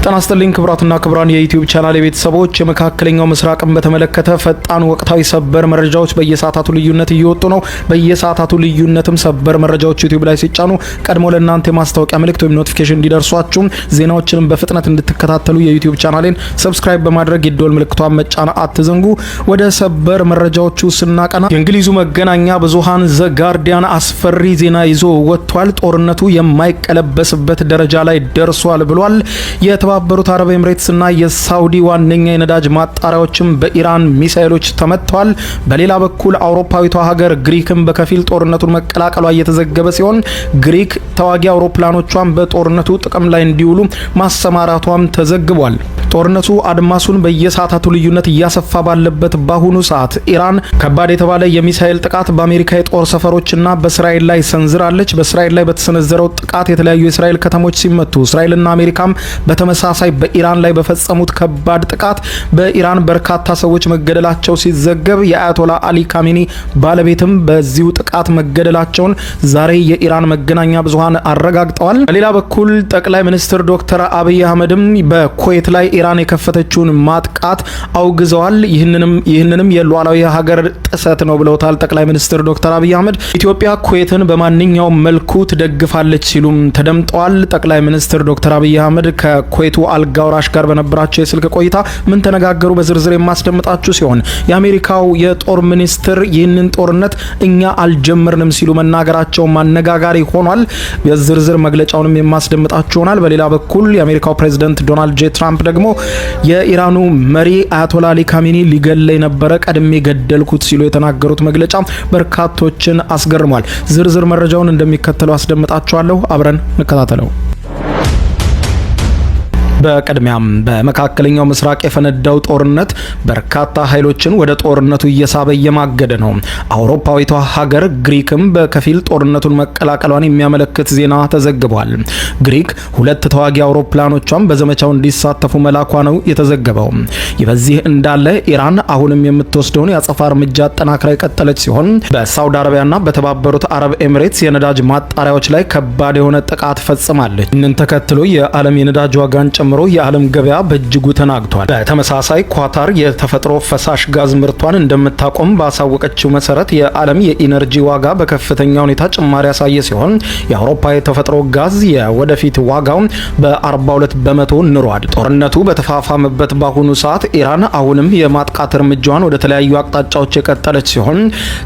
ጤና ይስጥልኝ ክቡራትና ክቡራን የዩቲዩብ ቻናል ቤተሰቦች፣ የመካከለኛው ምስራቅን በተመለከተ ፈጣን ወቅታዊ ሰበር መረጃዎች በየሰዓታቱ ልዩነት እየወጡ ነው። በየሰዓታቱ ልዩነትም ሰበር መረጃዎች ዩቲዩብ ላይ ሲጫኑ ቀድሞ ለእናንተ የማስታወቂያ መልእክት ወይም ኖቲፊኬሽን እንዲደርሷችሁ ዜናዎችንም በፍጥነት እንድትከታተሉ የዩቲዩብ ቻናሌን ሰብስክራይብ በማድረግ የደወል ምልክቷን መጫን አትዘንጉ። ወደ ሰበር መረጃዎቹ ስናቀና የእንግሊዙ መገናኛ ብዙሃን ዘ ጋርዲያን አስፈሪ ዜና ይዞ ወጥቷል። ጦርነቱ የማይቀለበስበት ደረጃ ላይ ደርሷል ብሏል። የተባበሩት አረብ ኤምሬትስ እና የሳውዲ ዋነኛ የነዳጅ ማጣሪያዎችም በኢራን ሚሳኤሎች ተመተዋል። በሌላ በኩል አውሮፓዊቷ ሀገር ግሪክም በከፊል ጦርነቱን መቀላቀሏ እየተዘገበ ሲሆን ግሪክ ተዋጊ አውሮፕላኖቿን በጦርነቱ ጥቅም ላይ እንዲውሉ ማሰማራቷም ተዘግቧል። ጦርነቱ አድማሱን በየሰዓታቱ ልዩነት እያሰፋ ባለበት በአሁኑ ሰዓት ኢራን ከባድ የተባለ የሚሳኤል ጥቃት በአሜሪካ የጦር ሰፈሮችና በእስራኤል ላይ ሰንዝራለች። በእስራኤል ላይ በተሰነዘረው ጥቃት የተለያዩ የእስራኤል ከተሞች ሲመቱ እስራኤልና አሜሪካም በተመሳሳይ በኢራን ላይ በፈጸሙት ከባድ ጥቃት በኢራን በርካታ ሰዎች መገደላቸው ሲዘገብ የአያቶላ አሊ ካሜኒ ባለቤትም በዚሁ ጥቃት መገደላቸውን ዛሬ የኢራን መገናኛ ብዙሃን አረጋግጠዋል። በሌላ በኩል ጠቅላይ ሚኒስትር ዶክተር አብይ አህመድም በኩዌት ላይ ኢራን የከፈተችውን ማጥቃት አውግዘዋል። ይህንንም የሉዓላዊ ሀገር ጥሰት ነው ብለውታል። ጠቅላይ ሚኒስትር ዶክተር አብይ አህመድ ኢትዮጵያ ኩዌትን በማንኛውም መልኩ ትደግፋለች ሲሉም ተደምጠዋል። ጠቅላይ ሚኒስትር ዶክተር አብይ አህመድ ከኩዌቱ አልጋ ወራሽ ጋር በነበራቸው የስልክ ቆይታ ምን ተነጋገሩ በዝርዝር የማስደምጣችሁ ሲሆን የአሜሪካው የጦር ሚኒስትር ይህንን ጦርነት እኛ አልጀመርንም ሲሉ መናገራቸው ማነጋጋሪ ሆኗል። የዝርዝር መግለጫውንም የማስደምጣችሁ ይሆናል። በሌላ በኩል የአሜሪካው ፕሬዝዳንት ዶናልድ ጄ ትራምፕ ደግሞ የኢራኑ መሪ አያቶላ አሊ ካሜኒ ሊገለይ ነበረ ቀድሜ ገደልኩት ሲሉ የተናገሩት መግለጫ በርካቶችን አስገርሟል። ዝርዝር መረጃውን እንደሚከተለው አስደምጣችኋለሁ። አብረን እንከታተለው። በቅድሚያም በመካከለኛው ምስራቅ የፈነዳው ጦርነት በርካታ ኃይሎችን ወደ ጦርነቱ እየሳበ እየማገደ ነው። አውሮፓዊቷ ሀገር ግሪክም በከፊል ጦርነቱን መቀላቀሏን የሚያመለክት ዜና ተዘግቧል። ግሪክ ሁለት ተዋጊ አውሮፕላኖቿን በዘመቻው እንዲሳተፉ መላኳ ነው የተዘገበው። በዚህ እንዳለ ኢራን አሁንም የምትወስደውን የአጸፋ እርምጃ አጠናክራ የቀጠለች ሲሆን በሳውዲ አረቢያና በተባበሩት አረብ ኤምሬትስ የነዳጅ ማጣሪያዎች ላይ ከባድ የሆነ ጥቃት ፈጽማለች። ይህንን ተከትሎ የዓለም የነዳጅ ዋጋን ጨምሮ የዓለም ገበያ በእጅጉ ተናግቷል። በተመሳሳይ ኳታር የተፈጥሮ ፈሳሽ ጋዝ ምርቷን እንደምታቆም ባሳወቀችው መሰረት የዓለም የኢነርጂ ዋጋ በከፍተኛ ሁኔታ ጭማሪ ያሳየ ሲሆን የአውሮፓ የተፈጥሮ ጋዝ የወደፊት ዋጋው በ42 በመቶ ንሯል። ጦርነቱ በተፋፋመበት በአሁኑ ሰዓት ኢራን አሁንም የማጥቃት እርምጃዋን ወደ ተለያዩ አቅጣጫዎች የቀጠለች ሲሆን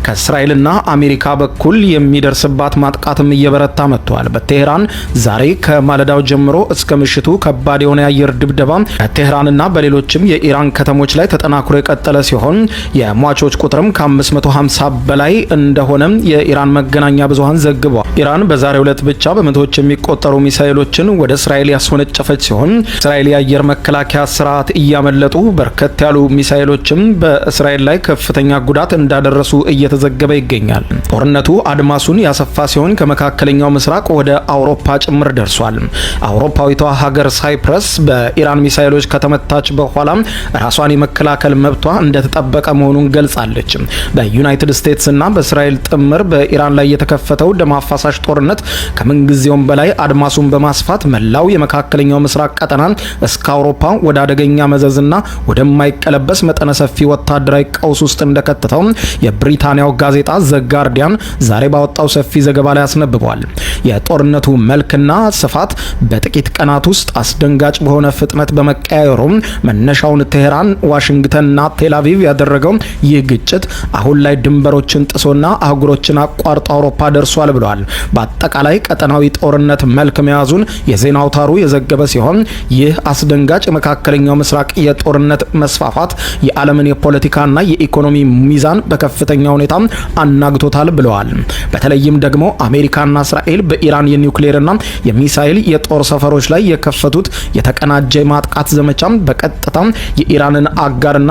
ከእስራኤልና አሜሪካ በኩል የሚደርስባት ማጥቃትም እየበረታ መጥቷል። በቴህራን ዛሬ ከማለዳው ጀምሮ እስከ ምሽቱ ከባድ የሆነ የአየር ድብደባ በቴህራንና በሌሎችም የኢራን ከተሞች ላይ ተጠናክሮ የቀጠለ ሲሆን የሟቾች ቁጥርም ከ550 በላይ እንደሆነ የኢራን መገናኛ ብዙሃን ዘግበዋል። ኢራን በዛሬው ዕለት ብቻ በመቶዎች የሚቆጠሩ ሚሳኤሎችን ወደ እስራኤል ያስወነጨፈች ሲሆን እስራኤል የአየር መከላከያ ስርዓት እያመለጡ በርከት ያሉ ሚሳኤሎችም በእስራኤል ላይ ከፍተኛ ጉዳት እንዳደረሱ እየተዘገበ ይገኛል። ጦርነቱ አድማሱን ያሰፋ ሲሆን ከመካከለኛው ምስራቅ ወደ አውሮፓ ጭምር ደርሷል። አውሮፓዊቷ ሀገር ሳይፕረስ በኢራን ሚሳኤሎች ከተመታች በኋላ ራሷን የመከላከል መብቷ እንደተጠበቀ መሆኑን ገልጻለች። በዩናይትድ ስቴትስ እና በእስራኤል ጥምር በኢራን ላይ የተከፈተው ደም አፋሳሽ ጦርነት ከምንጊዜውም በላይ አድማሱን በማስፋት መላው የመካከለኛው ምስራቅ ቀጠናን እስከ አውሮፓ ወደ አደገኛ መዘዝና ወደማይቀለበስ መጠነ ሰፊ ወታደራዊ ቀውስ ውስጥ እንደከተተው የብሪታንያው ጋዜጣ ዘ ጋርዲያን ዛሬ ባወጣው ሰፊ ዘገባ ላይ አስነብቧል። የጦርነቱ መልክና ስፋት በጥቂት ቀናት ውስጥ አስደንጋጭ በሆነ ፍጥነት በመቀያየሩ መነሻውን ቴህራን፣ ዋሽንግተንና ቴልአቪቭ ያደረገው ይህ ግጭት አሁን ላይ ድንበሮችን ጥሶና አህጉሮችን አቋርጦ አውሮፓ ደርሷል ብለዋል። በአጠቃላይ ቀጠናዊ ጦርነት መልክ መያዙን የዜና አውታሩ የዘገበ ሲሆን ይህ አስደንጋጭ የመካከለኛው ምስራቅ የጦርነት መስፋፋት የዓለምን የፖለቲካና የኢኮኖሚ ሚዛን በከፍተኛ ሁኔታ አናግቶታል ብለዋል። በተለይም ደግሞ አሜሪካና እስራኤል በኢራን የኒውክሌርና የሚሳኤል የጦር ሰፈሮች ላይ የከፈቱት የተቀናጀ ማጥቃት ዘመቻ በቀጥታ የኢራንን አጋርና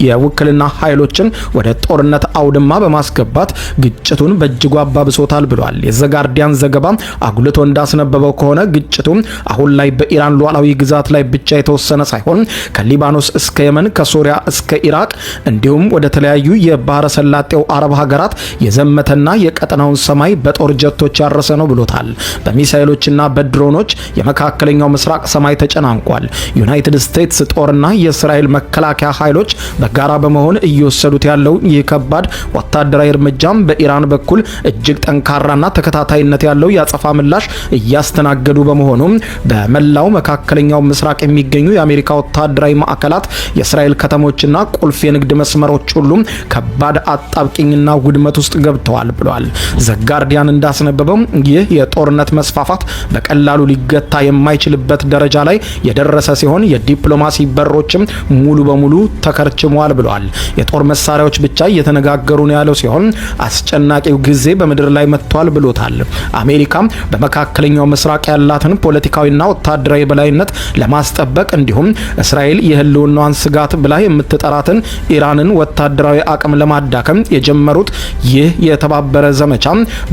የውክልና ኃይሎችን ወደ ጦርነት አውድማ በማስገባት ግጭቱን በእጅጉ አባብሶታል ብሏል። የዘጋርዲያን ዘገባ አጉልቶ እንዳስነበበው ከሆነ ግጭቱ አሁን ላይ በኢራን ሉዓላዊ ግዛት ላይ ብቻ የተወሰነ ሳይሆን ከሊባኖስ እስከ የመን፣ ከሶሪያ እስከ ኢራቅ እንዲሁም ወደ ተለያዩ የባህረ ሰላጤው አረብ ሀገራት የዘመተና የቀጠናውን ሰማይ በጦር ጀቶች ያረሰ ነው ብሎታል። በሚሳኤሎችና በድሮኖች የመካከለኛው ምስራቅ ሰማይ ተጨናንቋል። ዩናይትድ ስቴትስ ጦርና የእስራኤል መከላከያ ኃይሎች በጋራ በመሆን እየወሰዱት ያለው ይህ ከባድ ወታደራዊ እርምጃም በኢራን በኩል እጅግ ጠንካራና ተከታታይነት ያለው የአጸፋ ምላሽ እያስተናገዱ በመሆኑ በመላው መካከለኛው ምስራቅ የሚገኙ የአሜሪካ ወታደራዊ ማዕከላት፣ የእስራኤል ከተሞችና ቁልፍ የንግድ መስመሮች ሁሉ ከባድ አጣብቂኝና ውድመት ውስጥ ገብተዋል ብሏል። ዘጋርዲያን እንዳስነበበው ይህ የጦርነት መስፋፋት በቀላሉ ሊገታ የማይችልበት ደረጃ ላይ የደረሰ ሲሆን የዲፕሎማሲ በሮችም ሙሉ በሙሉ ተከርችመዋል ብሏል። የጦር መሳሪያዎች ብቻ እየተነጋገሩ ነው ያለው ሲሆን አስጨናቂው ጊዜ በምድር ላይ መጥቷል ብሎታል። አሜሪካ በመካከለኛው ምስራቅ ያላትን ፖለቲካዊና ወታደራዊ በላይነት ለማስጠበቅ እንዲሁም እስራኤል የህልውናዋን ስጋት ብላ የምትጠራትን ኢራንን ወታደራዊ አቅም ለማዳከም የጀመሩት ይህ የተባበረ ዘመቻ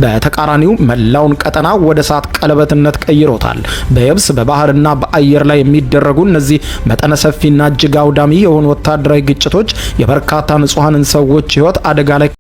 በተቃራኒው መላውን ቀጠና ወደ እሳት ቀለበትነት ቀይሮታል። በየብስ በባህርና በአየር ላይ የሚደረጉ እነዚህ መጠነ ሰፊና እጅግ አውዳሚ የሆኑ ወታደራዊ ግጭቶች የበርካታ ንጹሃንን ሰዎች ህይወት አደጋ ላይ